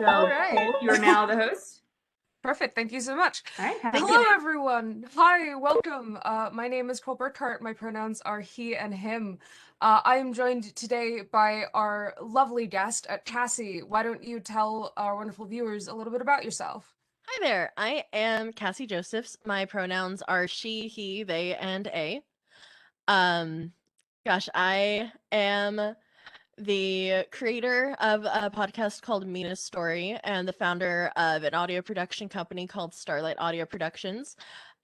All So, right. Cole, you're now the host. Perfect. Thank you so much. All right, have a Hello, good. everyone. Hi, welcome. My name is Cole Burkhart. My pronouns are he and him. I am joined today by our lovely guest, Cassie. Why don't you tell our wonderful viewers a little bit about yourself? Hi there, I am Cassie Josephs. My pronouns are she, he, they, and a. Um, I am the creator of a podcast called Mina's Story and the founder of an audio production company called Starlight Audio Productions.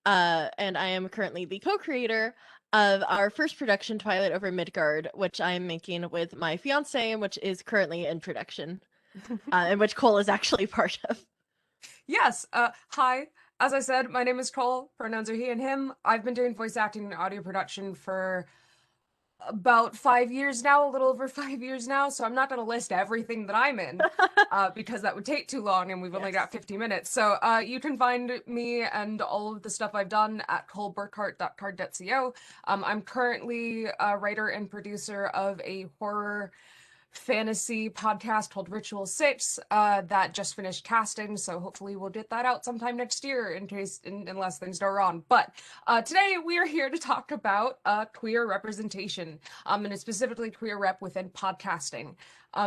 And I am currently the co-creator of our first production, Twilight Over Midgard, which I am making with my fiance, which is currently in production, and which Cole is actually part of. Yes. Hi. As I said, my name is Cole. Pronouns are he and him. I've been doing voice acting and audio production for about 5 years now, a little over 5 years now. So I'm not going to list everything that I'm in because that would take too long and we've only got 50 minutes. So you can find me and all of the stuff I've done at coleburkhart.card.co. I'm currently a writer and producer of a horror fantasy podcast called Ritual 6 that just finished casting, so hopefully we'll get that out sometime next year unless things go wrong. But today we are here to talk about queer representation, and specifically queer rep within podcasting.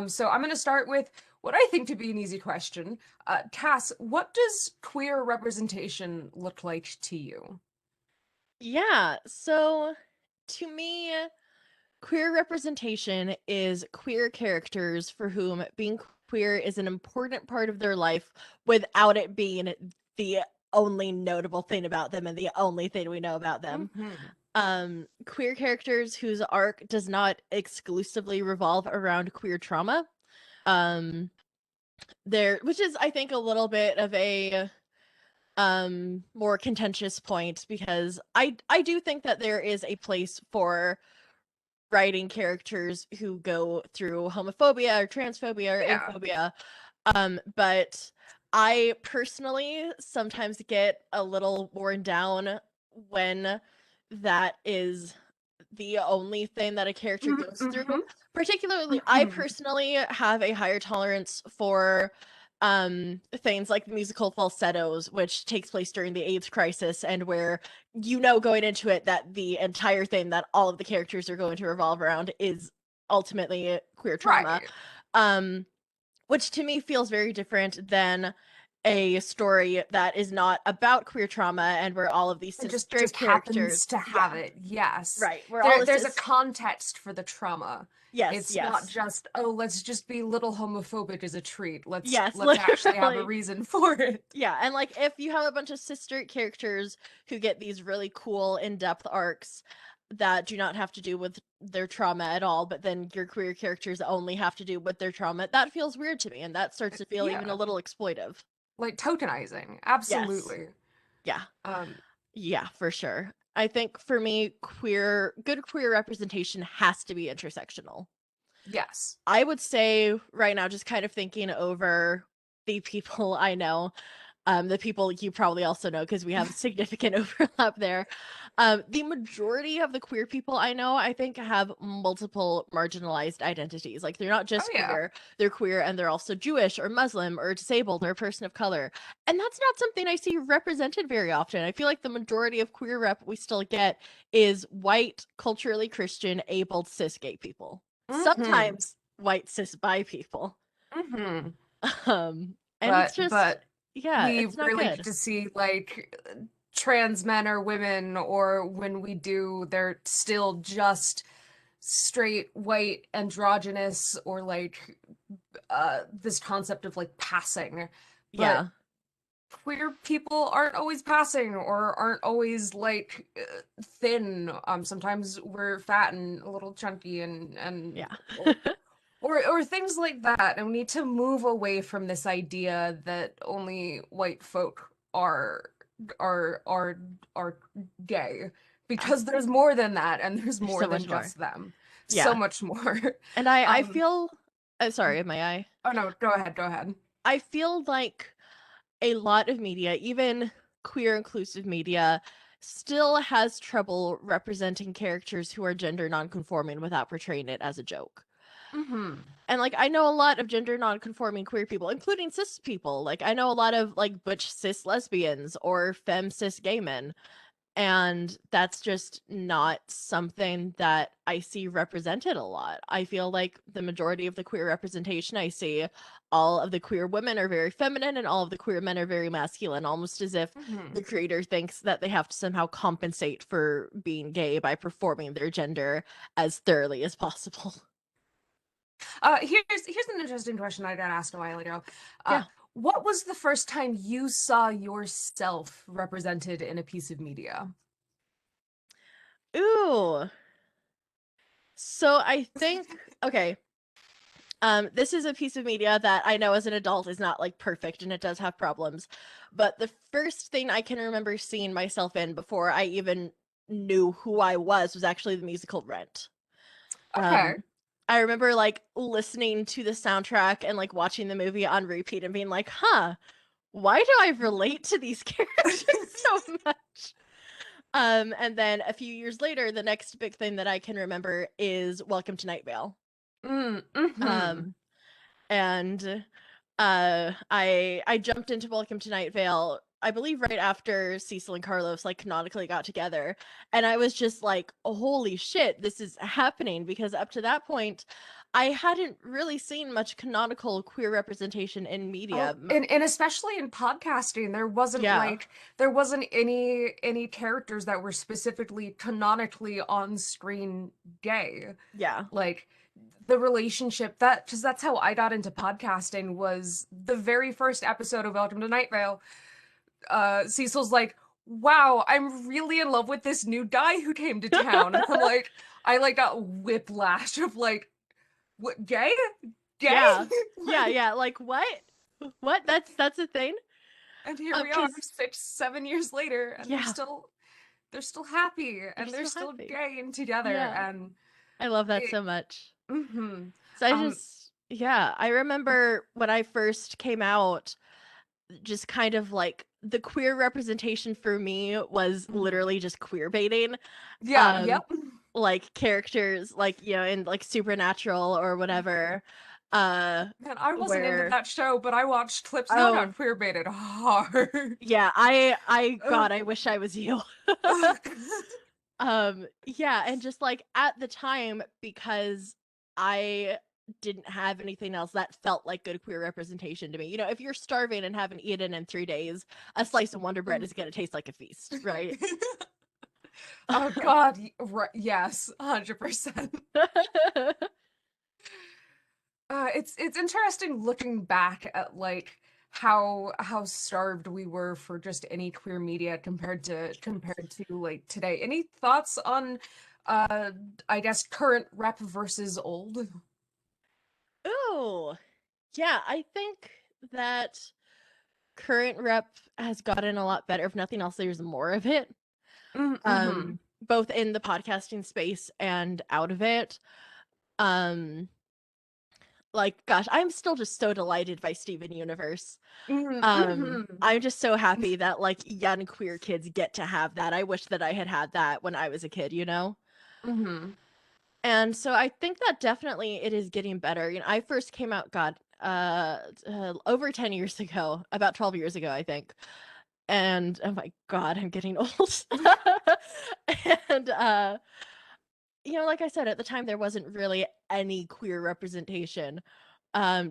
So I'm going to start with what I think to be an easy question. Cass, what does queer representation look like to you? Yeah, so to me, queer representation is queer characters for whom being queer is an important part of their life without it being the only notable thing about them and the only thing we know about them. Queer characters whose arc does not exclusively revolve around queer trauma. Which is, I think, a little bit of a more contentious point, because I do think that there is a place for writing characters who go through homophobia or transphobia or aphobia. But I personally sometimes get a little worn down when that is the only thing that a character goes through. Particularly, I personally have a higher tolerance for things like musical falsettos, which takes place during the AIDS crisis, and where going into it that the entire thing that all of the characters are going to revolve around is ultimately queer trauma. Right. Which to me feels very different than a story that is not about queer trauma and where all of these sister just characters happens to have it. Yes. Right. There's a context for the trauma. Yes. It's not just, oh, let's just be little homophobic as a treat. Let's literally actually have a reason for it. Yeah, and like if you have a bunch of sister characters who get these really cool in-depth arcs that do not have to do with their trauma at all, but then your queer characters only have to do with their trauma, that feels weird to me, and that starts to feel even a little exploitive. Like tokenizing. Absolutely. Yes. Yeah, for sure. I think for me, good queer representation has to be intersectional. Yes. I would say right now, just kind of thinking over the people I know, the people you probably also know because we have significant overlap there. The majority of the queer people I know, I think, have multiple marginalized identities. Like, they're not just queer, they're queer and they're also Jewish or Muslim or disabled or a person of color. And that's not something I see represented very often. I feel like the majority of queer rep we still get is white, culturally Christian, abled, cis gay people. Sometimes white cis bi people. And it's just we it's not really good get to see like trans men or women, or when we do, they're still just straight white androgynous, or like this concept of like passing. But queer people aren't always passing or aren't always like thin. Sometimes we're fat and a little chunky and or things like that, and we need to move away from this idea that only white folk are gay, because there's more than that, and there's more than just them. So much more. And I feel sorry, may I? Oh no, go ahead. I feel like a lot of media, even queer inclusive media, still has trouble representing characters who are gender nonconforming without portraying it as a joke. Mm-hmm. And like I know a lot of gender non-conforming queer people, including cis people. Like I know a lot of like butch cis lesbians or femme cis gay men. And that's just not something that I see represented a lot. I feel like the majority of the queer representation I see, all of the queer women are very feminine and all of the queer men are very masculine, almost as if Mm-hmm. the creator thinks that they have to somehow compensate for being gay by performing their gender as thoroughly as possible. Here's an interesting question I got asked a while ago. Uh, Yeah. what was the first time you saw yourself represented in a piece of media? Ooh. So I think okay, this is a piece of media that I know as an adult is not like perfect and it does have problems. But the first thing I can remember seeing myself in before I even knew who I was actually the musical Rent. Okay. I remember like listening to the soundtrack and like watching the movie on repeat and being like, huh, why do I relate to these characters so much? And then a few years later, the next big thing that I can remember is Welcome to Night Vale. Mm-hmm. Um, and I jumped into Welcome to Night Vale, I believe right after Cecil and Carlos like canonically got together, and I was just like, oh, holy shit, this is happening, because up to that point I hadn't really seen much canonical queer representation in media. Oh, and especially in podcasting, Yeah. there wasn't any characters that were specifically canonically on screen gay. Yeah. Like the relationship that because that's how I got into podcasting was the very first episode of Welcome to Night Vale. Cecil's like, "Wow, I'm really in love with this new guy who came to town," and I like got whiplash of like, what gay, gay, Yeah. Yeah, like, yeah, like what, that's a thing. and here we are, Because 6, 7 years later, and yeah, they're still happy they're and they're still still happy. gay and together Yeah, and I love that it. so much. Mm-hmm. So I Um. just, yeah, I remember when I first came out, just kind of like the queer representation for me was Mhm. literally just queer baiting. Yeah. Um, Yep. like characters like, you know, in like Supernatural or whatever, Man, I wasn't into where, that show, but I watched clips and I got oh, queer baited hard. yeah, I Ugh. God, I wish I was you. Ugh. Yeah, and just like at the time, because I didn't have anything else that felt like good queer representation to me. You know, if you're starving and haven't eaten in 3 days, a slice of Wonder Bread is going to taste like a feast, right? Oh God, right, yes, 100%. It's interesting looking back at like how starved we were for just any queer media compared to like today. Any thoughts on uh I guess current rep versus old? Ooh, yeah, I think that current rep has gotten a lot better. If nothing else, there's more of it. Mm-hmm. Both in the podcasting space and out of it. Um, like gosh, I'm still just so delighted by Steven Universe. Mm-hmm. I'm just so happy that like young queer kids get to have that. I wish that I had had that when I was a kid, you know? Mm-hmm. And so I think that definitely it is getting better. You know, I first came out, God, over 10 years ago, about 12 years ago, I think. And oh my God, I'm getting old. And you know, like I said, at the time there wasn't really any queer representation.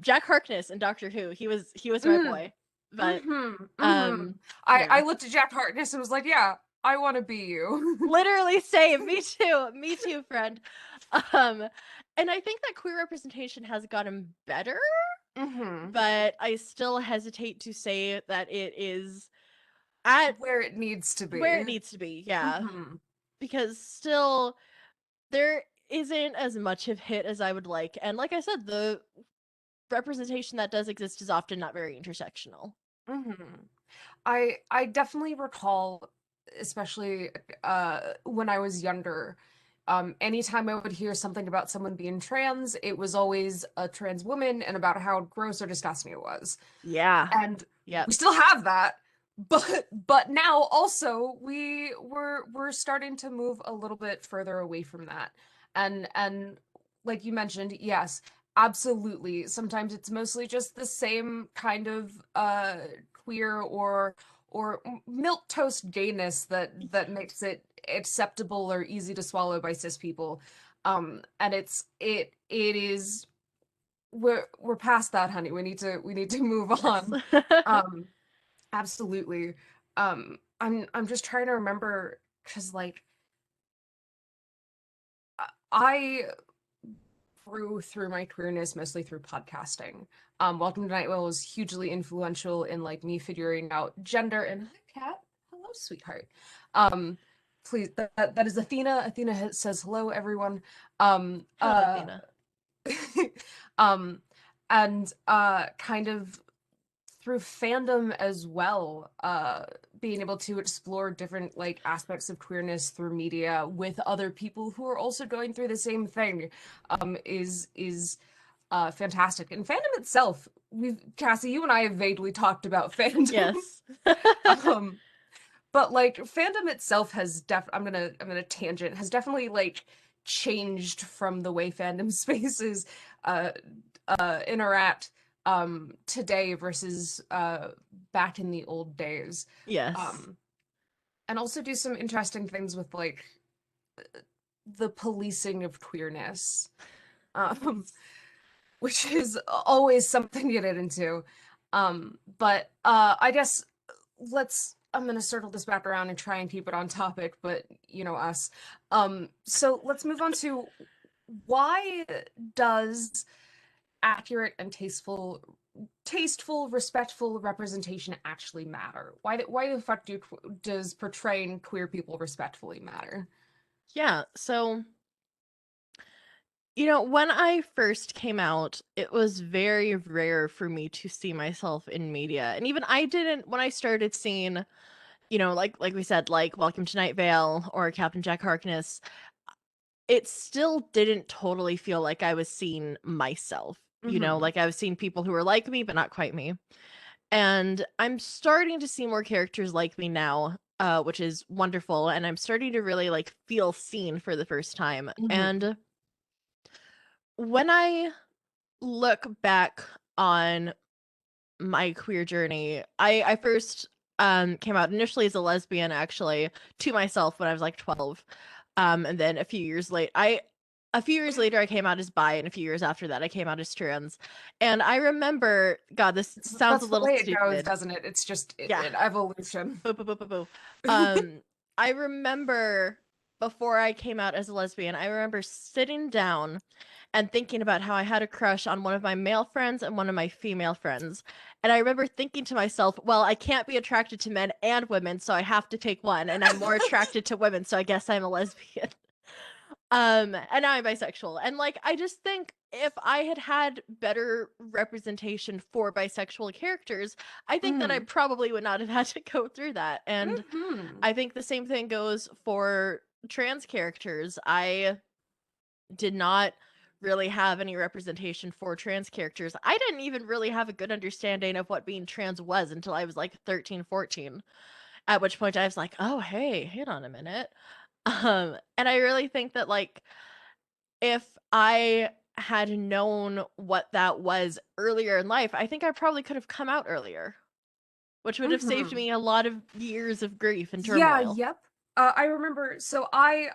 Jack Harkness in Doctor Who, he was my Mm, boy. But mm-hmm. Mm-hmm. um I yeah. looked at Jack Harkness and was like, yeah, I want to be you. Literally same. Me too. Me too, friend. Um and I think that queer representation has gotten better, Mm-hmm. but I still hesitate to say that it is at Where it needs to where be. it needs to be. Yeah. Mm-hmm. Because still there isn't as much of hit as I would like. And like I said, the representation that does exist is often not very intersectional. Mm-hmm. I definitely recall, especially when I was younger, anytime I would hear something about someone being trans, it was always a trans woman and about how gross or disgusting it was. Yeah. And Yep. we still have that, but now also we're starting to move a little bit further away from that. And like you mentioned, yes, absolutely. Sometimes it's mostly just the same kind of queer or milk toast gayness that makes it acceptable or easy to swallow by cis people. And it is we're past that, honey. We need to move Yes. on. Um, absolutely. I'm just trying to remember because like I grew through my queerness mostly through podcasting. Welcome to Night Vale was hugely influential in like me figuring out gender and hi cat. Hello, sweetheart. Um, please that is Athena. Athena says hello, everyone. Um, Hello, uh, Athena. um, and kind of through fandom as well, being able to explore different like aspects of queerness through media with other people who are also going through the same thing, is fantastic. And fandom itself, we've Cassie, you and I have vaguely talked about fandom. Yes. um, but like fandom itself has I'm gonna tangent, has definitely like changed from the way fandom spaces uh interact today versus back in the old days. Yes. Um and also do some interesting things with like the policing of queerness. Um which is always something to get into. But I guess I'm gonna circle this back around and try and keep it on topic, but you know us. So let's move on to why does accurate and tasteful, respectful representation actually matter? Why the fuck does portraying queer people respectfully matter? Yeah. So, when I first came out, it was very rare for me to see myself in media. And even I didn't when I started seeing, like we said, like Welcome to Night Vale or Captain Jack Harkness, it still didn't totally feel like I was seeing myself. Mm-hmm. Like I was seeing people who were like me, but not quite me. And I'm starting to see more characters like me now, which is wonderful. And I'm starting to really like feel seen for the first time. Mm-hmm. And when I look back on my queer journey, I first came out initially as a lesbian, actually, to myself when I was like 12. And then a few years later I came out as bi, and a few years after that I came out as trans. And I remember, God, this sounds a That's the little way it goes, stupid. doesn't it? It's just Yeah. an evolution. Boo, boo, boo, boo, boo. Um, I remember before I came out as a lesbian, I remember sitting down and thinking about how I had a crush on one of my male friends and one of my female friends. And I remember thinking to myself, well, I can't be attracted to men and women, so I have to take one. And I'm more attracted to women, so I guess I'm a lesbian. And now I'm bisexual. And like, I just think if I had had better representation for bisexual characters, I think that I Mm. probably would not have had to go through that. And Mm-hmm. I think the same thing goes for trans characters. I did not really have any representation for trans characters. I didn't even really have a good understanding of what being trans was until I was like 13, 14. At which point I was like, "Oh, hey, hang on a minute." And I really think that like if I had known what that was earlier in life, I think I probably could have come out earlier, which would have saved Mm-hmm. me a lot of years of grief and Yeah, turmoil. yep. I remember. So I'm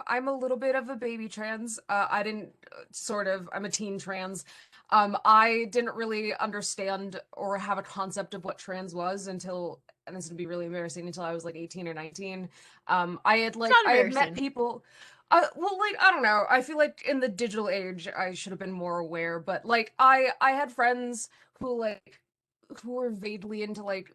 a little bit of a baby trans. I didn't sort of. I'm a teen trans. I didn't really understand or have a concept of what trans was until, and this would be really embarrassing, until I was like 18 or 19. It's not I had met embarrassing. people. Well, like I don't know. I feel like in the digital age, I should have been more aware. But like I had friends who were vaguely into like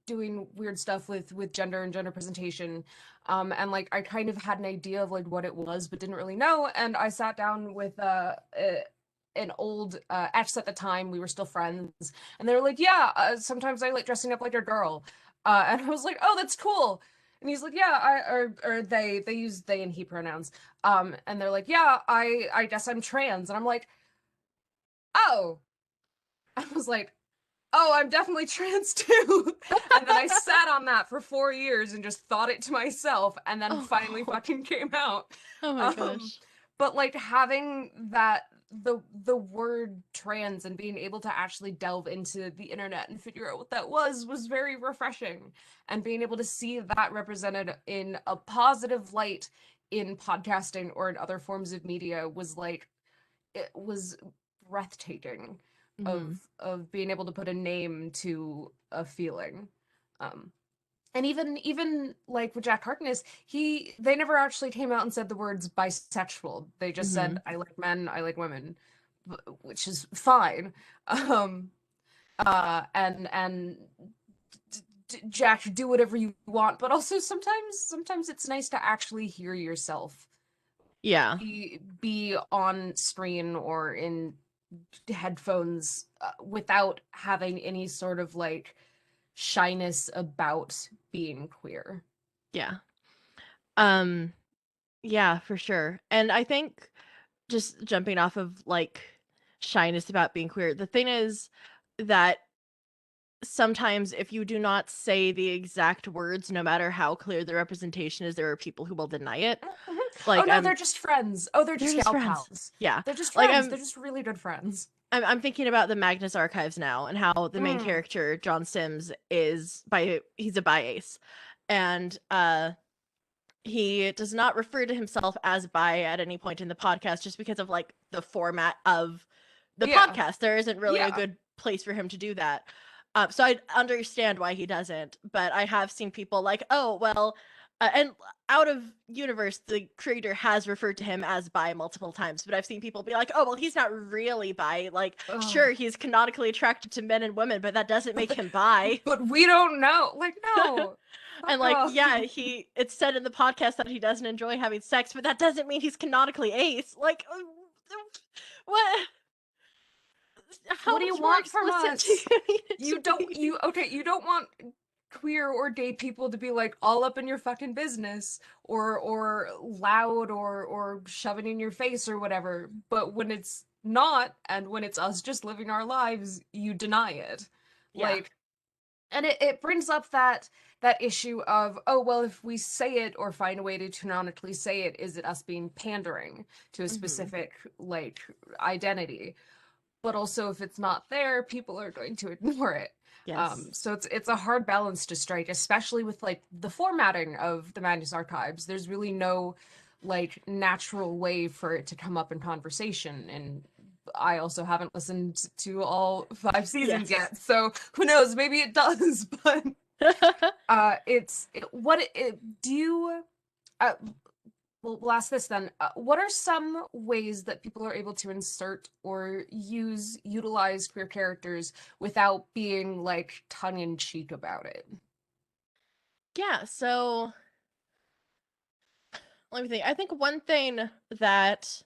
doing weird stuff with gender and gender presentation, and like I kind of had an idea of like what it was but didn't really know, and I sat down with an old ex at the time. We were still friends, and they were like, yeah, sometimes I like dressing up like a girl, and I was like, oh, that's cool. And he's like, yeah, or they use they and he pronouns, and they're like, yeah, I guess I'm trans. And I'm like, oh. I was like, oh, I'm definitely trans too. And then I sat on that for 4 years and just thought it to myself and then finally Oh, fucking came out. oh my Um, gosh. but like having that the word trans and being able to actually delve into the internet and figure out what that was very refreshing, and being able to see that represented in a positive light in podcasting or in other forms of media was like, it was breathtaking Mm-hmm. of being able to put a name to a feeling. And even like with Jack Harkness, they never actually came out and said the words bisexual. They just Mm-hmm. said, I like men, I like women, which is fine. Um and Jack, do whatever you want, but also sometimes it's nice to actually hear yourself Yeah. be on screen or in headphones, without having any sort of like shyness about being queer. Yeah. Um, yeah, for sure. And I think just jumping off of like shyness about being queer, the thing is that sometimes if you do not say the exact words, no matter how clear the representation is, there are people who will deny it. Mhm. Oh Like no, they're just friends. Oh, they're they're just just gal friends. pals. Yeah. They're just Like friends. They're just really good friends. I'm thinking about the Magnus Archives now and how the main Mm. character, John Sims, he's a bi ace. And he does not refer to himself as bi at any point in the podcast just because of like the format of the Yeah. podcast. There isn't really a Yeah. good place for him to do that. So I understand why he doesn't, but I have seen people like, oh, well, and out of universe, the creator has referred to him as bi multiple times, but I've seen people be like, oh, well, he's not really bi. Like, Ugh. sure, he's canonically attracted to men and women, but that doesn't make him bi. But we don't know. Like, no. And Fuck like, off. yeah, it's said in the podcast that he doesn't enjoy having sex, but that doesn't mean he's canonically ace. Like, what? How What do you much more want from explicit do you us? need it to You don't be? you okay, you don't want queer or gay people to be like all up in your fucking business, or loud, or shoving in your face or whatever. But when it's not, and when it's us just living our lives, you deny it. Yeah. Like, and it brings up that issue of, oh well, if we say it or find a way to canonically say it, is it us being pandering to a Mm-hmm. specific like identity? But also if it's not there, people are going to ignore it. Yes. So it's a hard balance to strike, especially with like the formatting of the Magnus Archives. There's really no like natural way for it to come up in conversation, and I also haven't listened to all 5 seasons Yes. yet, so who knows? Maybe it does, but what do you? Uh, we'll ask this then. What are some ways that people are able to insert or utilize queer characters without being like tongue in cheek about it? Yeah, so let me think. I think one thing that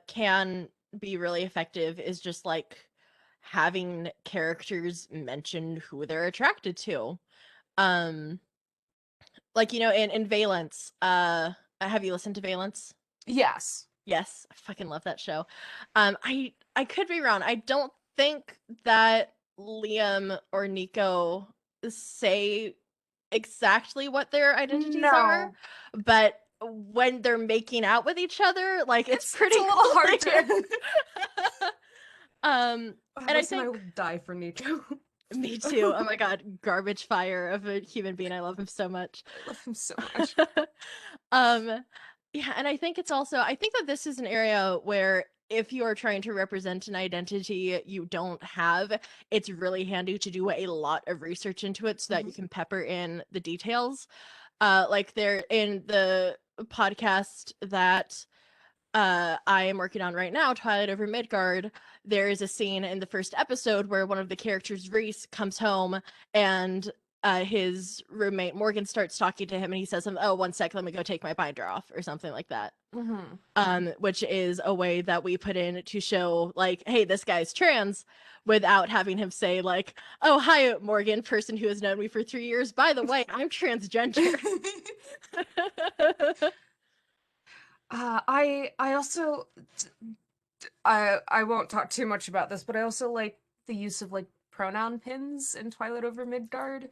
can be really effective is just like having characters mention who they're attracted to. Um like in Valence, have you listened to Valence? Yes. Yes, I fucking love that show. I could be wrong. I don't think that Liam or Nico say exactly what their identities are, No. but when they're making out with each other, like it's It's a pretty little hard clear. to. And I Listen, I think will die for Nico. me too. Oh my god, garbage fire of a human being. I love him so much. I love him so much. um yeah, and I think that this is an area where if you are trying to represent an identity you don't have, it's really handy to do a lot of research into it so that you Mhm. can pepper in the details. Like there in the podcast that I am working on right now, Twilight Over Midgard, there is a scene in the first episode where one of the characters, Reese, comes home and his roommate Morgan starts talking to him and he says, "Oh, one sec, let me go take my binder off," or something like that. Mhm. Which is a way that we put in to show, like, hey, this guy's trans, without having him say, like, "Oh, hi, Morgan, person who has known me for 3 years. By the way, I'm transgender." I also, I won't talk too much about this, but I also like the use of like pronoun pins in Twilight Over Midgard.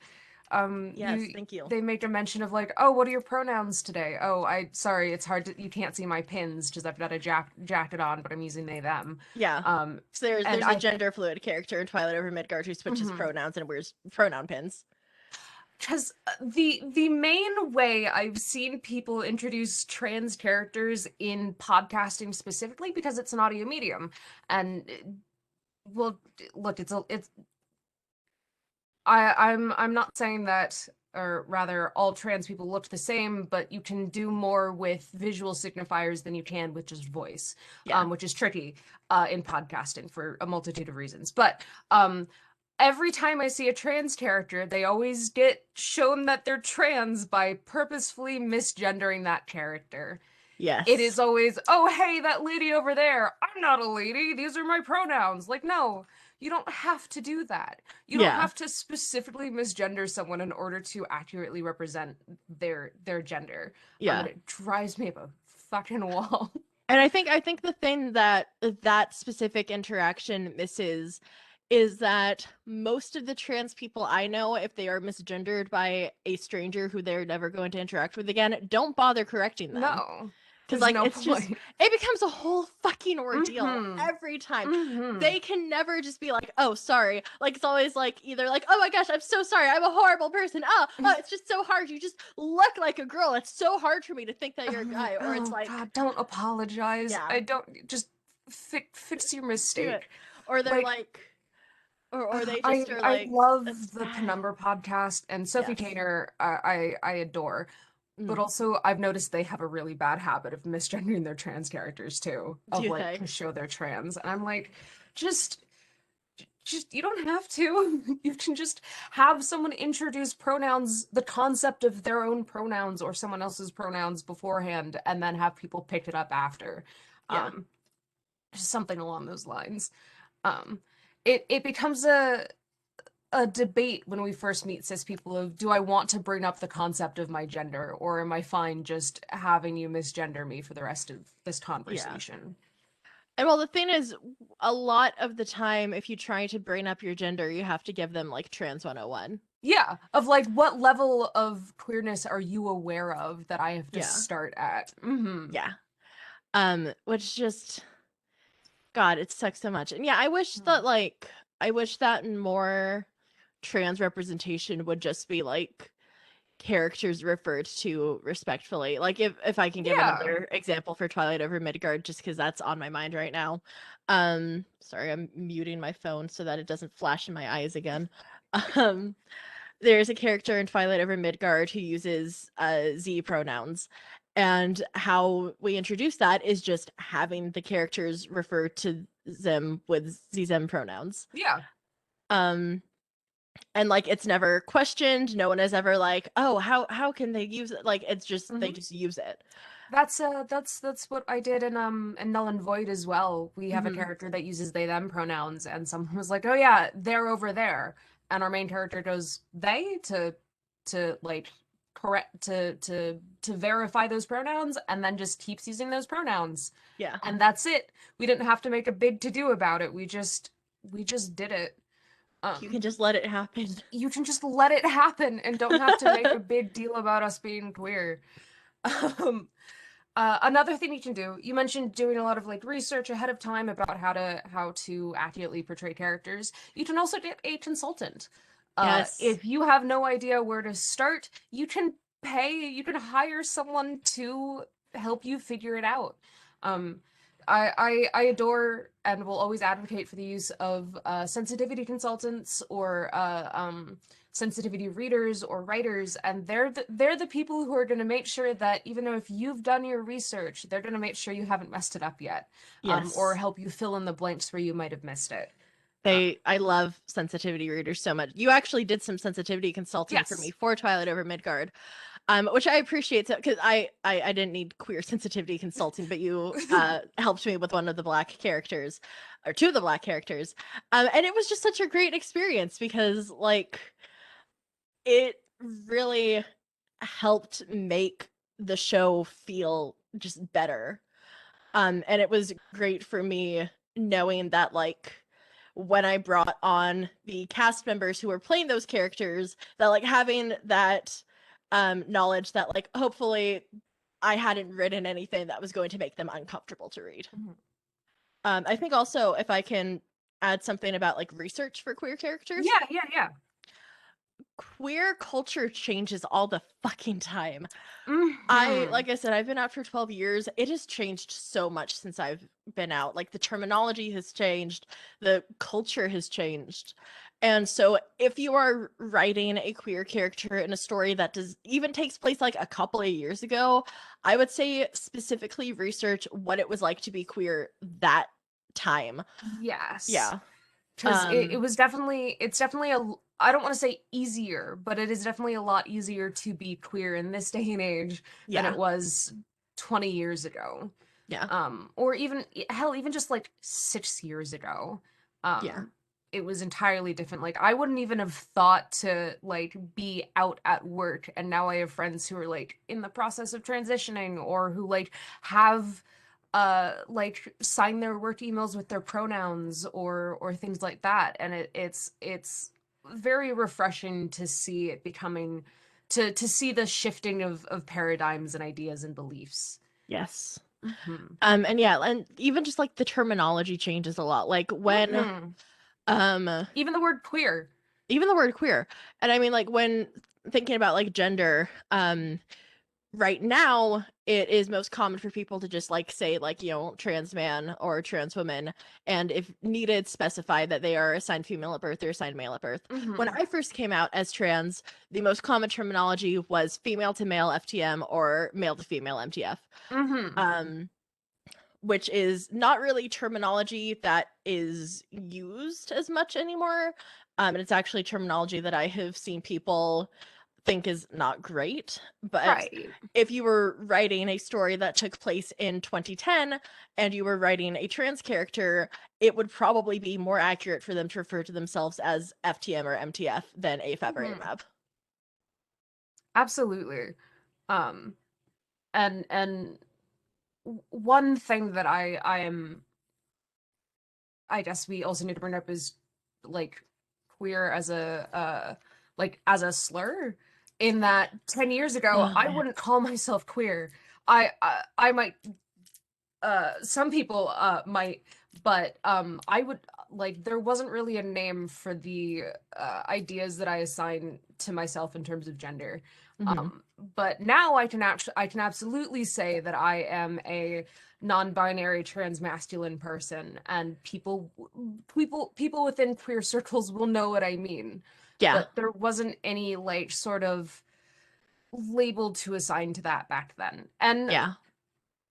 Yes, thank you. they make a mention of like, oh, what are your pronouns today? Oh, sorry, it's hard to, you can't see my pins because I've got a jacket on, but I'm using they, them. Yeah. So And there's a gender fluid character in Twilight Over Midgard who switches pronouns and wears pronoun pins. Because the main way I've seen people introduce trans characters in podcasting specifically, because it's an audio medium, and well, look, it's I'm not saying that, or rather, all trans people look the same, but you can do more with visual signifiers than you can with just voice, Yeah. which is tricky in podcasting for a multitude of reasons. But every time I see a trans character, they always get shown that they're trans by purposefully misgendering that character. Yes. It is always, oh, hey, that lady over there. I'm not a lady. These are my pronouns. Like, no, you don't have to do that. You don't have to specifically misgender someone in order to accurately represent their gender. Yeah. It drives me up a fucking wall. And I think the thing that that specific interaction misses is that most of the trans people I know, if they are misgendered by a stranger who they're never going to interact with again, don't bother correcting them. No. Because like it's just it becomes a whole fucking ordeal every time. They can never just be like, oh, sorry. Like it's always like either like, oh my gosh, I'm so sorry, I'm a horrible person. Oh, it's just so hard. You just look like a girl. It's so hard for me to think that you're a guy. Or it's like, God, don't apologize. Yeah. I don't, just fix your mistake. Or they're like or they just are like, I love the Penumbra podcast, and Sophie Tainer I adore. But also, I've noticed they have a really bad habit of misgendering their trans characters too, of like to show they're trans, and I'm like, just you don't have to. You can just have someone introduce pronouns, the concept of their own pronouns or someone else's pronouns beforehand, and then have people pick it up after. Something along those lines. It becomes a debate when we first meet cis people of, do I want to bring up the concept of my gender, or am I fine just having you misgender me for the rest of this conversation? And well, the thing is, a lot of the time, if you try to bring up your gender, you have to give them like trans 101. Yeah, of like, what level of queerness are you aware of that I have to start at? Yeah. Which just, God, it sucks so much. And yeah, I wish that more trans representation would just be like characters referred to respectfully. Like if I can give another example for Twilight Over Midgard, just because that's on my mind right now. Sorry, I'm muting my phone so that it doesn't flash in my eyes again. There's a character in Twilight Over Midgard who uses Z pronouns. And how we introduce that is just having the characters refer to them with Z-them pronouns. Yeah. And like it's never questioned. No one is ever like, oh, how can they use it? Like it's just they just use it. That's what I did in Null and Void as well. We have a character that uses they them pronouns, and someone was like, oh yeah, they're over there, and our main character goes they to like correct to verify those pronouns, and then just keeps using those pronouns. Yeah. And that's it. We didn't have to make a big to do about it. We just did it. You can just let it happen. You can just let it happen and don't have to make a big deal about us being queer. Another thing you can do, you mentioned doing a lot of like research ahead of time about how to accurately portray characters. You can also get a consultant. Yes. If you have no idea where to start, you can hire someone to help you figure it out. I adore and will always advocate for the use of sensitivity consultants or sensitivity readers or writers, and they're the people who are going to make sure that even though if you've done your research, they're going to make sure you haven't messed it up yet, or help you fill in the blanks where you might have missed it. I love sensitivity readers so much. You actually did some sensitivity consulting for me for Twilight Over Midgard. Which I appreciate, because I didn't need queer sensitivity consulting, but you helped me with one of the black characters, or two of the black characters, and it was just such a great experience because like it really helped make the show feel just better, and it was great for me knowing that like when I brought on the cast members who were playing those characters, that like having that knowledge that like hopefully I hadn't written anything that was going to make them uncomfortable to read. Mhm. I think also if I can add something about like research for queer characters. Yeah. Queer culture changes all the fucking time. Hmm. Like I said, I've been out for 12 years. It has changed so much since I've been out. Like the terminology has changed, the culture has changed. And so if you are writing a queer character in a story that does even takes place like a couple of years ago, I would say specifically research what it was like to be queer that time. Yes. Yeah. Because it's definitely I don't want to say easier, but it is definitely a lot easier to be queer in this day and age than Yeah. it was 20 years ago. Yeah. Or even hell, even just like 6 years ago. Yeah. It was entirely different. Like I wouldn't even have thought to like be out at work, and now I have friends who are like in the process of transitioning or who like have like sign their work emails with their pronouns or things like that, and it's very refreshing to see it becoming to see the shifting of paradigms and ideas and beliefs. Yes. Hmm. And yeah, and even just like the terminology changes a lot. Like when Hmm. um Even the word queer. even the word queer. And I mean like when thinking about like gender, right now it is most common for people to just like say like, you know, trans man or trans woman, and if needed specify that they are assigned female at birth or assigned male at birth. When Hmm. I first came out as trans, the most common terminology was female to male FTM or male to female MTF. Hmm. Um which is not really terminology that is used as much anymore. And it's actually terminology that I have seen people think is not great. But Right. if you were writing a story that took place in 2010 and you were writing a trans character, it would probably be more accurate for them to refer to themselves as FTM or MTF than AFAB or Hmm. AMAB. Absolutely. Um, and one thing that I guess we also need to bring up is like queer as a like as a slur, in that 10 years ago Oh I man. wouldn't call myself queer. I might some people might, but I would like there wasn't really a name for the ideas that I assign to myself in terms of gender. Hmm. um but now I can absolutely say that I am a non-binary transmasculine person, and people within queer circles will know what I mean. Yeah. But there wasn't any like sort of label to assign to that back then. And Yeah.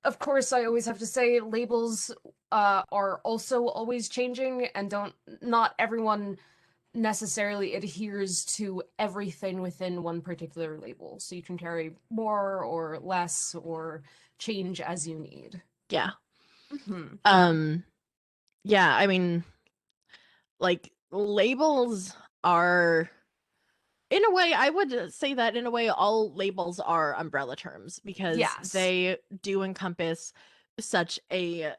of course, I always have to say labels are also always changing, and don't not everyone necessarily adheres to everything within one particular label. So you can carry more or less or change as you need. Yeah. Hmm. Um yeah, I mean like labels are, in a way, I would say that in a way all labels are umbrella terms because Yes. they do encompass such a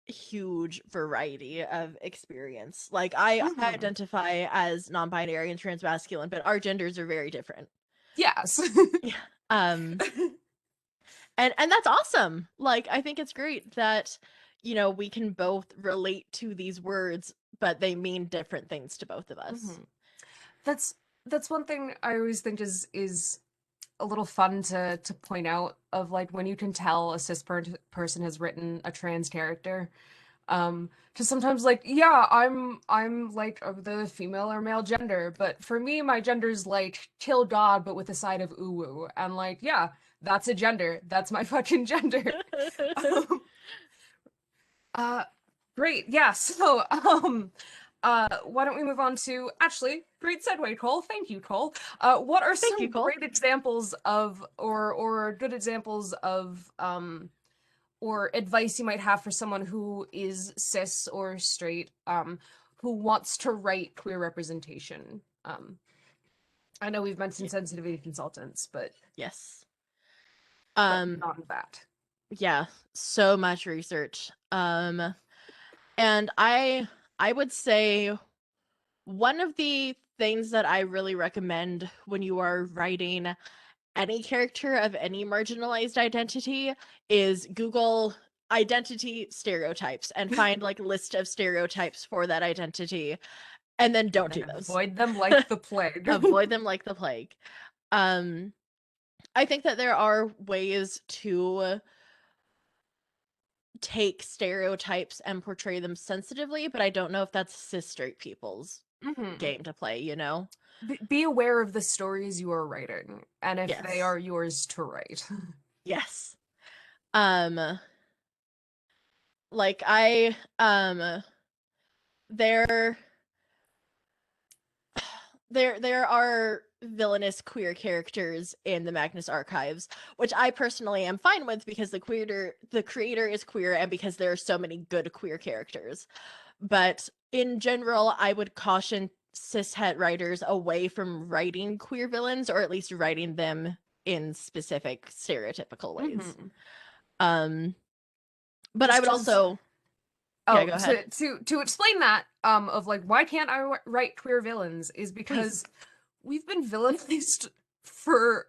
huge variety of experience. Like I Hmm. identify as non-binary and transmasculine, but our genders are very different. Yes. Yeah. Um and that's awesome. Like I think it's great that you know we can both relate to these words, but they mean different things to both of us. Hmm. That's that's one thing I always think is a little fun to point out, of like when you can tell a person has written a trans character. Because sometimes like, yeah, I'm like of the female or male gender, but for me my gender's like kill god but with a side of uwu, and like, yeah, that's a gender, that's my fucking gender. um, uh Great, yeah. So why don't we move on to, actually, great segue, Cole, thank you, Cole. What are Thank you, some Cole. great examples of, or good examples of or advice you might have for someone who is cis or straight, who wants to write queer representation? I know we've mentioned Yeah. sensitivity consultants, Yes. but Um beyond that. yeah, so much research. And I would say one of the things that I really recommend when you are writing any character of any marginalized identity is Google identity stereotypes and find like list of stereotypes for that identity, and then don't do And those. avoid them like the plague. Avoid them like the plague. Um, I think that there are ways to take stereotypes and portray them sensitively, but I don't know if that's cis straight people's Mhm. game to play, you know? Be aware of the stories you are writing and if they Yes. are yours to write. Yes. Um, like there there are villainous queer characters in the Magnus archives, which I personally am fine with because the creator is queer and because there are so many good queer characters. But in general, I would caution cishet writers away from writing queer villains, or at least writing them in specific stereotypical ways. Mhm. Um, but I Just would as also, yeah, oh, go ahead, to explain that of like why can't I write queer villains is please. because we've been villainized for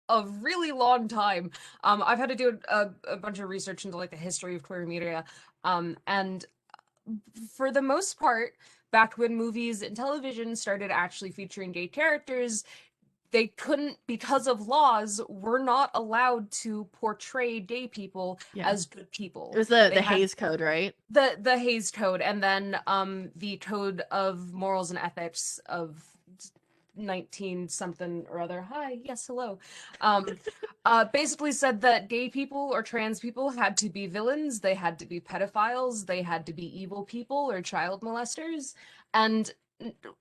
a really long time. I've had to do a bunch of research into like the history of queer media. And for the most part, back when movies and television started actually featuring gay characters, they couldn't, because of laws, were not allowed to portray gay people Yeah, as good it people. was the They had Haze Code, right? the Haze Code, and then the Code of Morals and Ethics of 19 something or other. Hi, yes, hello. Um, basically said that gay people or trans people had to be villains, they had to be pedophiles, they had to be evil people or child molesters, and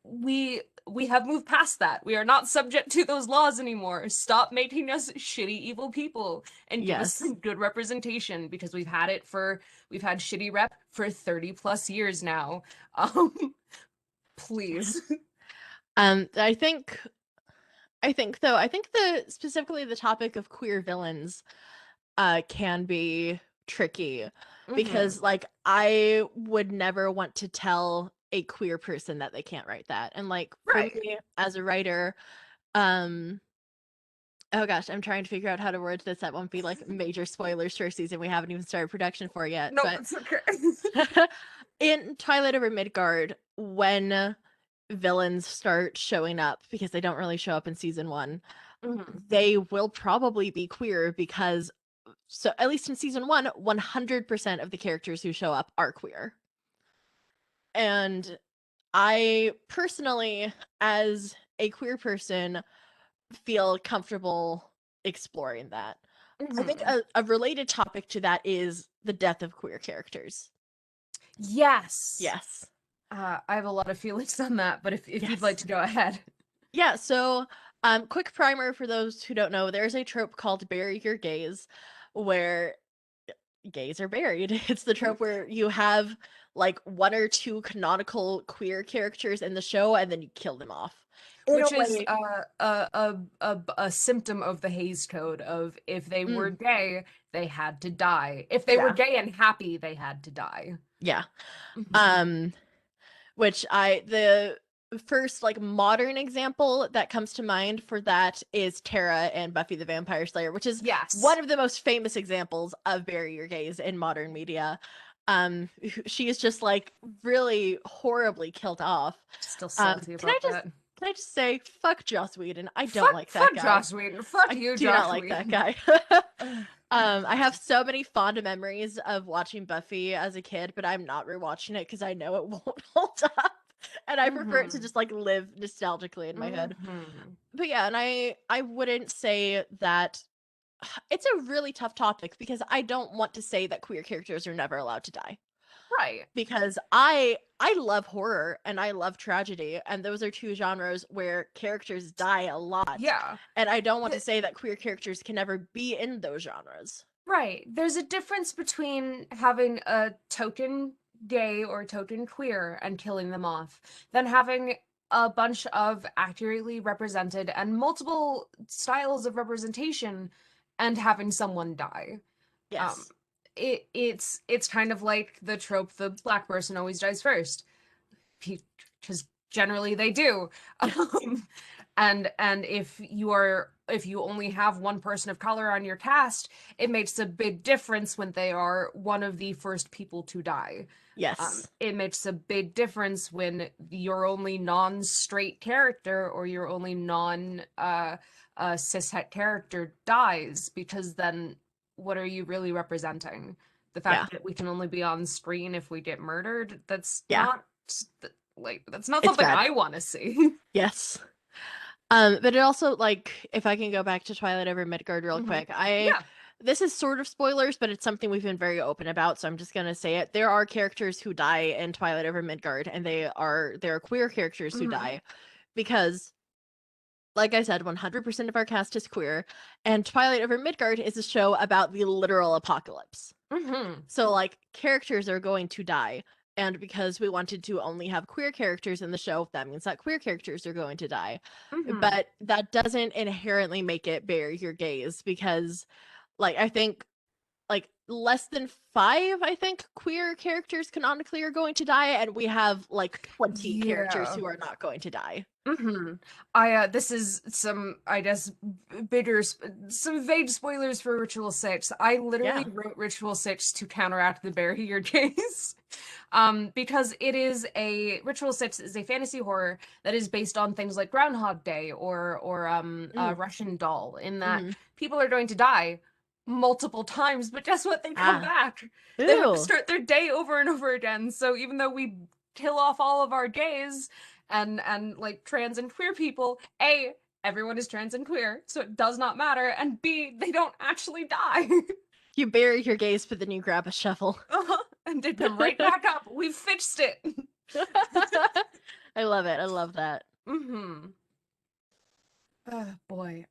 we have moved past that. We are not subject to those laws anymore. Stop making us shitty evil people and give us Yes. some good representation because we've had shitty rep for 30 plus years now. Please. Um, I think I think the specifically the topic of queer villains can be tricky Hmm. because like I would never want to tell a queer person that they can't write that. And like for Right. me as a writer, um oh gosh, I'm trying to figure out how to word this that won't be like major spoilers for a season we haven't even started production for yet. No, But it's okay. in Twilight Over Midgard, when villains start showing up because they don't really show up in season 1, Hmm. they will probably be queer because so at least in season 1, 100% of the characters who show up are queer. And I personally, as a queer person, feel comfortable exploring that. I think Hmm. a related topic to that is the death of queer characters. Yes. Yes. I have a lot of feelings on that, but if you'd like Yes. to go ahead. Yeah, so quick primer for those who don't know, there's a trope called bury your gays where gays are buried. It's the trope where you have like one or two canonical queer characters in the show and then you kill them off. In a Which is way, a symptom of the Haze Code of if they were mm, gay, they had to die. If they were yeah, gay and happy, they had to die. yeah. Mhm. Um, which the first like modern example that comes to mind for that is Tara and Buffy the Vampire Slayer, which is Yes. one of the most famous examples of barrier gays in modern media. She is just like really horribly killed off. Still Um, salty can I about just that. can I just say fuck Joss Whedon? I don't like that Fuck guy. Joss Whedon. Fuck I you, do not Joss like that Whedon. guy. Ugh. I have so many fond memories of watching Buffy as a kid, but I'm not rewatching it because I know it won't hold up. And I prefer it to Mhm. just like live nostalgically in my head. Mhm. But yeah, and I wouldn't say that it's a really tough topic because I don't want to say that queer characters are never allowed to die. Right. Because I love horror and I love tragedy, and those are two genres where characters die a lot. Yeah. And I don't want to Th- say that queer characters can never be in those genres. right. There's a difference between having a token gay or token queer and killing them off than having a bunch of accurately represented and multiple styles of representation and having someone die. Um, Yes. it's kind of like the trope the black person always dies first, because generally they do. And if you only have one person of color on your cast, it makes a big difference when they are one of the first people to die. Yes. It makes a big difference when your only non-straight character or your only non cishet character dies, because then what are you really representing? The Yeah. fact that we can only be on screen if we get murdered, Yeah. that's not It's something bad. I want to see. Yes. But it also, like, if I can go back to Twilight over Midgard real quick, Yeah. this is sort of spoilers, but it's something we've been very open about, so I'm just gonna say it. There are characters who die in Twilight over Midgard, and there are queer characters who die because, like I said, 100% of our cast is queer, and Twilight over Midgard is a show about the literal apocalypse. So, like, characters are going to die. And because we wanted to only have queer characters in the show, that means that queer characters are going to die. But that doesn't inherently make it bury your gaze, because, like, I think, like, less than 5, I think, queer characters canonically are going to die, and we have, like, 20 characters Yeah. who are not going to die. This is some, I guess, bigger, some vague spoilers for Ritual 6. I literally Yeah. wrote Ritual 6 to counteract the bury your gaze. Because Ritual 6 is a fantasy horror that is based on things like Groundhog Day or Mm. Russian Doll, in that Mm-hmm. people are going to die multiple times, but guess what? They come Ah. back. They have to Ooh. start their day over and over again. So even though we kill off all of our gays and like trans and queer people, A, everyone is trans and queer, so it does not matter, and B, they don't actually die. You bury your gaze, but then you grab a shovel. And did them right back up. We've fixed it. I love it. I love that. Oh boy.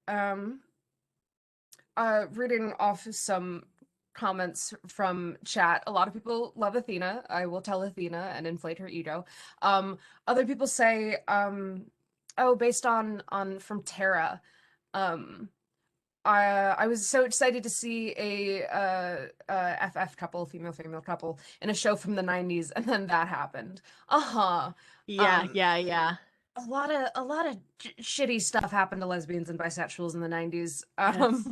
Reading off some comments from chat. A lot of people love Athena. I will tell Athena and inflate her ego. Other people say, oh, based on from Tara. I was so excited to see a FF couple, female couple, in a show from the 90s, and then that happened. Yeah, Um, yeah, yeah. a lot of shitty stuff happened to lesbians and bisexuals in the 90s. Yes.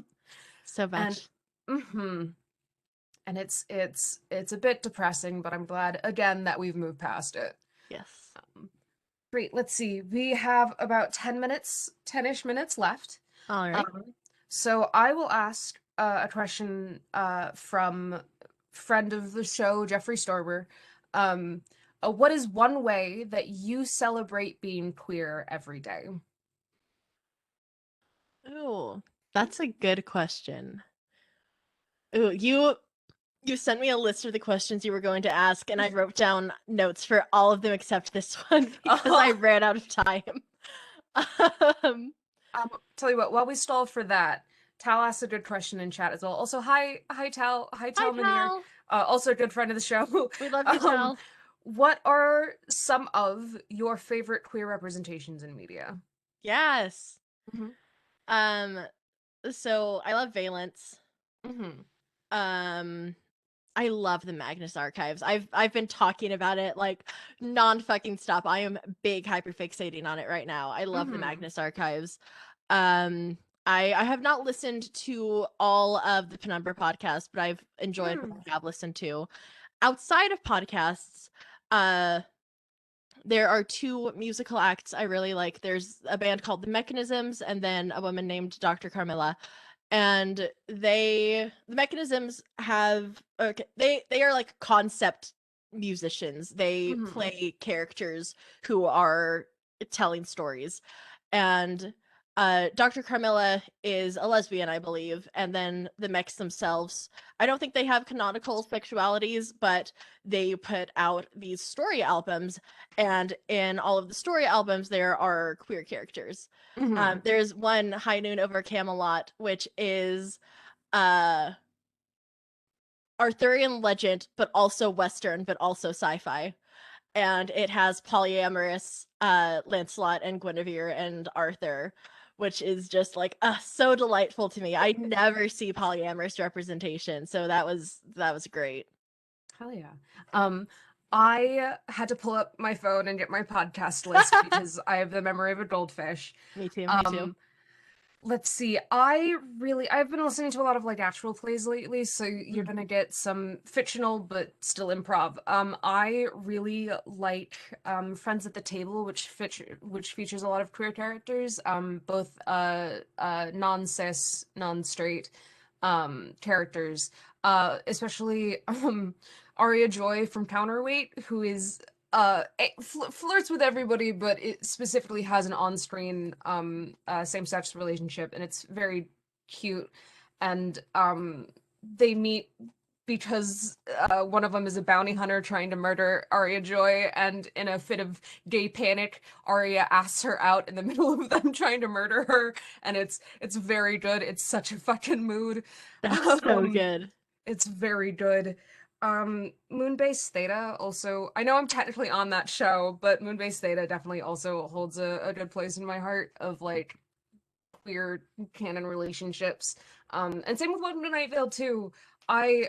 So And much. mm-hmm. And it's a bit depressing, but I'm glad again that we've moved past it. Yes. Great, let's see. We have about 10-ish minutes left. All right. So I will ask a question from friend of the show, Jeffrey Storber. What is one way that you celebrate being queer every day? Ooh, that's a good question. Ooh, you sent me a list of the questions you were going to ask, and I wrote down notes for all of them except this one because I ran out of time. Um, Tell you what, while we stall for that, Tal asked a good question in chat as well. Also, hi Tal, hi Hi, Talman here. Tal. Also a good friend of the show. We love you, Tal. What are some of your favorite queer representations in media? Yes. Mm-hmm. So I love Valence. Mm-hmm. I love the Magnus Archives. I've been talking about it like non-fucking stop. I am big hyperfixating on it right now. I love the Magnus Archives. I have not listened to all of the Penumbra podcasts, but I've enjoyed what I have listened to. Outside of podcasts, there are 2 musical acts I really like. There's a band called The Mechanisms, and then a woman named Dr. Carmilla. And the Mechanisms have they are like concept musicians. They play characters who are telling stories. And Dr. Carmilla is a lesbian, I believe, and then the mechs themselves, I don't think they have canonical sexualities, but they put out these story albums, and in all of the story albums there are queer characters. There's one, High Noon Over Camelot, which is Arthurian legend, but also Western, but also sci-fi. And it has polyamorous Lancelot and Guinevere and Arthur, which is just like so delightful to me. I never see polyamorous representation, so that was great. Hell yeah. I had to pull up my phone and get my podcast list because I have the memory of a goldfish. Me too. Me too. Let's see. I've been listening to a lot of like actual plays lately, so you're gonna get some fictional but still improv. I really like Friends at the Table, which features a lot of queer characters, both non-cis, non-straight characters. Especially Aria Joy from Counterweight, who is flirts with everybody, but it specifically has an on-screen same-sex relationship, and it's very cute. And they meet because one of them is a bounty hunter trying to murder Aria Joy, and in a fit of gay panic, Aria asks her out in the middle of them trying to murder her, and it's very good. It's such a fucking mood. That's so good. It's very good. Moonbase Theta also, I know I'm technically on that show, but Moonbase Theta definitely also holds a good place in my heart of like queer canon relationships. And same with Welcome to Night Vale too. I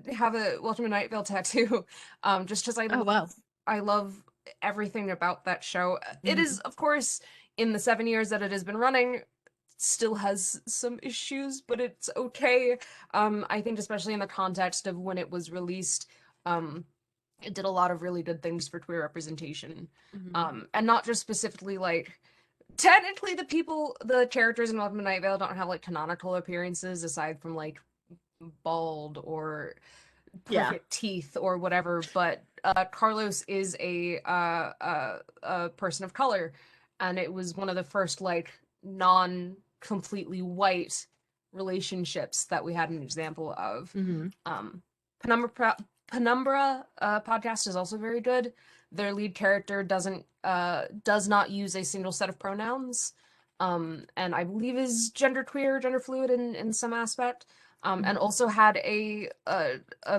have a Welcome to Night Vale tattoo, just because Oh wow. I love everything about that show. It is, of course, in the 7 years that it has been running, still has some issues, but it's okay. I think especially in the context of when it was released, it did a lot of really good things for queer representation. And not just specifically like technically the characters in Welcome to Night Vale don't have like canonical appearances aside from like bald or perfect teeth or whatever, but Carlos is a person of color, and it was one of the first like non completely white relationships that we had an example of. Penumbra podcast is also very good. Their lead character does not use a single set of pronouns, and I believe is genderqueer, gender fluid in some aspect. And also had a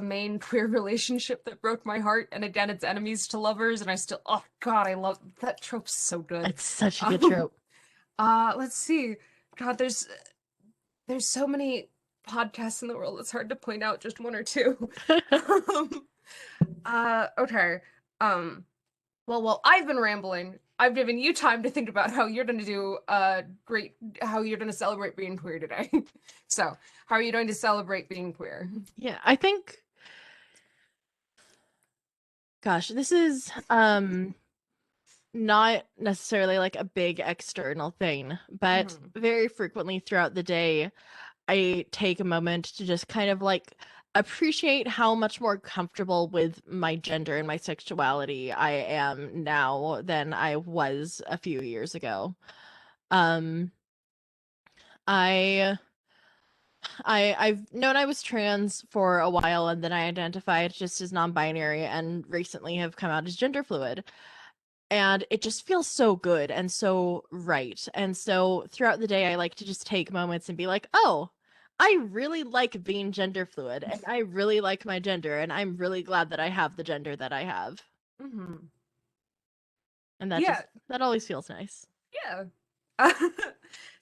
main queer relationship that broke my heart, and again, it's enemies to lovers, and I still, oh god, I love that trope so good. It's such a good trope. Let's see. God, there's so many podcasts in the world. It's hard to point out just one or two. Okay. Well, while I've been rambling, I've given you time to think about how you're going to do how you're going to celebrate being queer today. So, how are you going to celebrate being queer? Yeah, I think, gosh, this is not necessarily like a big external thing, but very frequently throughout the day, I take a moment to just kind of like appreciate how much more comfortable with my gender and my sexuality I am now than I was a few years ago. I I've known I was trans for a while, and then I identified just as non-binary, and recently have come out as gender fluid. And it just feels so good and so right. And so throughout the day, I like to just take moments and be like, oh, I really like being gender fluid, and I really like my gender, and I'm really glad that I have the gender that I have. And that always feels nice. Yeah.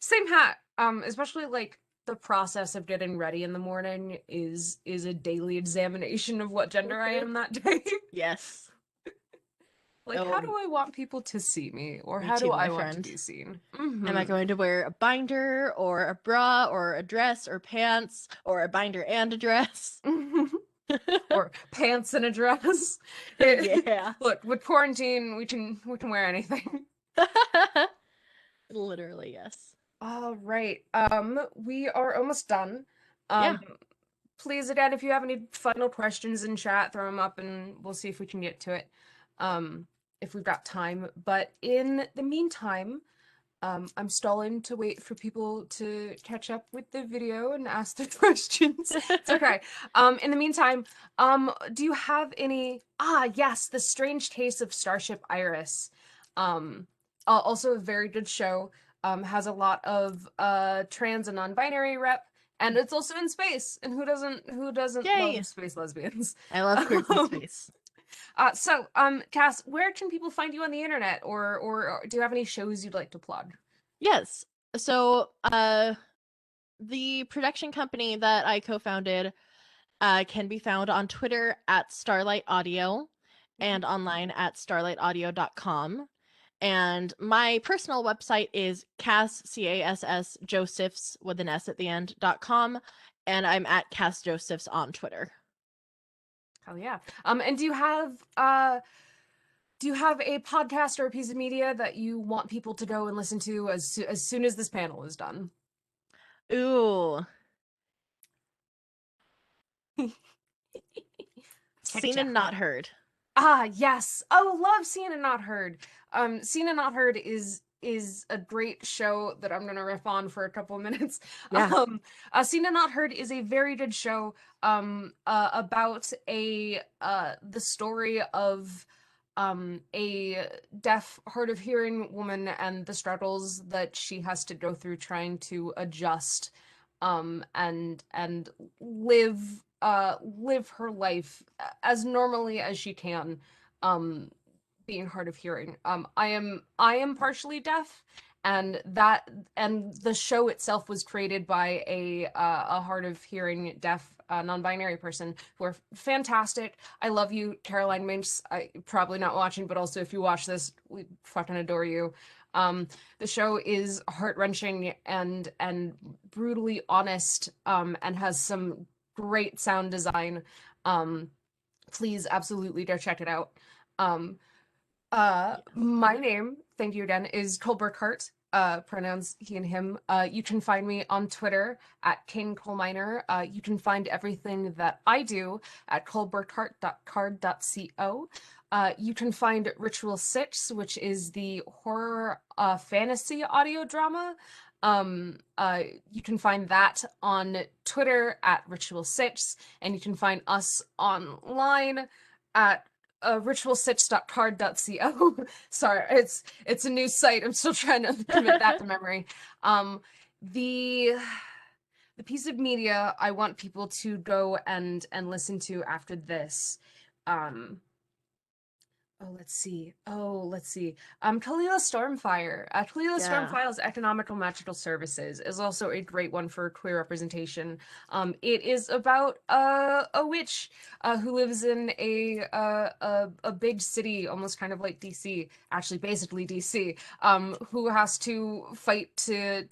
Same hat. Especially like the process of getting ready in the morning is a daily examination of what gender I am that day. Yes. Like, how do I want people to see me? Or Me how too, do my I want to friend. be seen? Am I going to wear a binder or a bra or a dress or pants or a binder and a dress? Or pants and a dress? Yeah. Look, with quarantine, we can wear anything. Literally, yes. All right. We are almost done. Yeah. Please, again, if you have any final questions in chat, throw them up and we'll see if we can get to it. If we've got time. But in the meantime, I'm stalling to wait for people to catch up with the video and ask their questions. It's okay. In the meantime, do you have any... yes, The Strange Case of Starship Iris. Also a very good show. Has a lot of trans and non-binary rep, and it's also in space. And who doesn't Yay! love space lesbians? I love queer in space. So, Cass, where can people find you on the internet, or do you have any shows you'd like to plug? Yes. So, the production company that I co-founded can be found on Twitter at Starlight Audio and online at starlightaudio.com. And my personal website is Cass Josephs with an S at the end.com. And I'm at Cass Josephs on Twitter. Hell yeah. And do you have a podcast or a piece of media that you want people to go and listen to as soon as this panel is done? Ooh. Seen Kitcha. and not heard. Ah, yes. Oh, love Seen and Not Heard. Seen and Not Heard is a great show that I'm gonna riff on for a couple of minutes. Yeah. Seen and Not Heard is a very good show about the story of a deaf, hard of hearing woman and the struggles that she has to go through trying to adjust and live her life as normally as she can, um being hard of hearing. I am partially deaf, and the show itself was created by a hard of hearing deaf non-binary person who are fantastic. I love you, Caroline Minks. I probably not watching, but also if you watch this, we fucking adore you. The show is heart-wrenching and brutally honest, and has some great sound design. Please absolutely go check it out. Um, my name, thank you again, is Cole Burkhart. Pronouns he and him. You can find me on Twitter at King Coal Miner. You can find everything that I do at coleburkhart.card.co. You can find Ritual 6, which is the horror fantasy audio drama. You can find that on Twitter at Ritual6, and you can find us online at ritual6.card.co. Sorry, it's a new site. I'm still trying to commit that to memory. The the piece of media I want people to go and listen to after this. Um, let's see. Kalila Stormfire. Kalila Yeah. Stormfire's Economical Magical Services is also a great one for queer representation. It is about a witch who lives in a big city, almost kind of like DC, actually basically DC, who has to fight to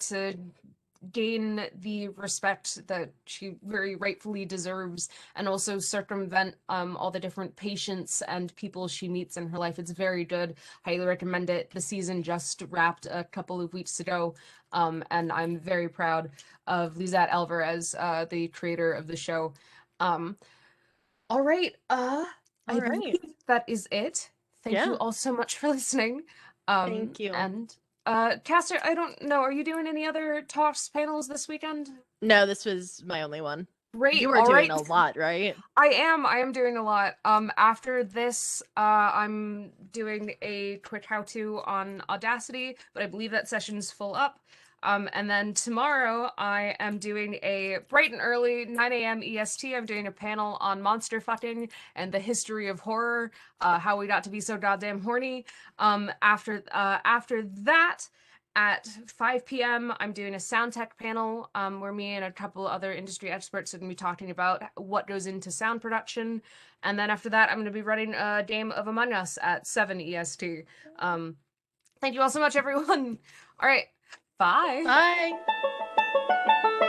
gain the respect that she very rightfully deserves, and also circumvent all the different patients and people she meets in her life. It's very good. Highly recommend it. The season just wrapped a couple of weeks ago, and I'm very proud of Lizette Alvarez, the creator of the show. All right, All I right. believe that is it. Thank you Yeah. all so much for listening. Thank you. And Caster, I don't know, are you doing any other talks, panels this weekend? No, this was my only one. Great. You were All doing right. a lot, right? I am doing a lot. After this, I'm doing a quick how-to on Audacity, but I believe that session's full up. And then tomorrow I am doing a bright and early 9 a.m. EST. I'm doing a panel on monster fucking and the history of horror, how we got to be so goddamn horny. After that, at 5 p.m., I'm doing a sound tech panel, where me and a couple other industry experts are going to be talking about what goes into sound production. And then after that, I'm going to be running a game of Among Us at 7 EST. Thank you all so much, everyone. All right. Bye. Bye.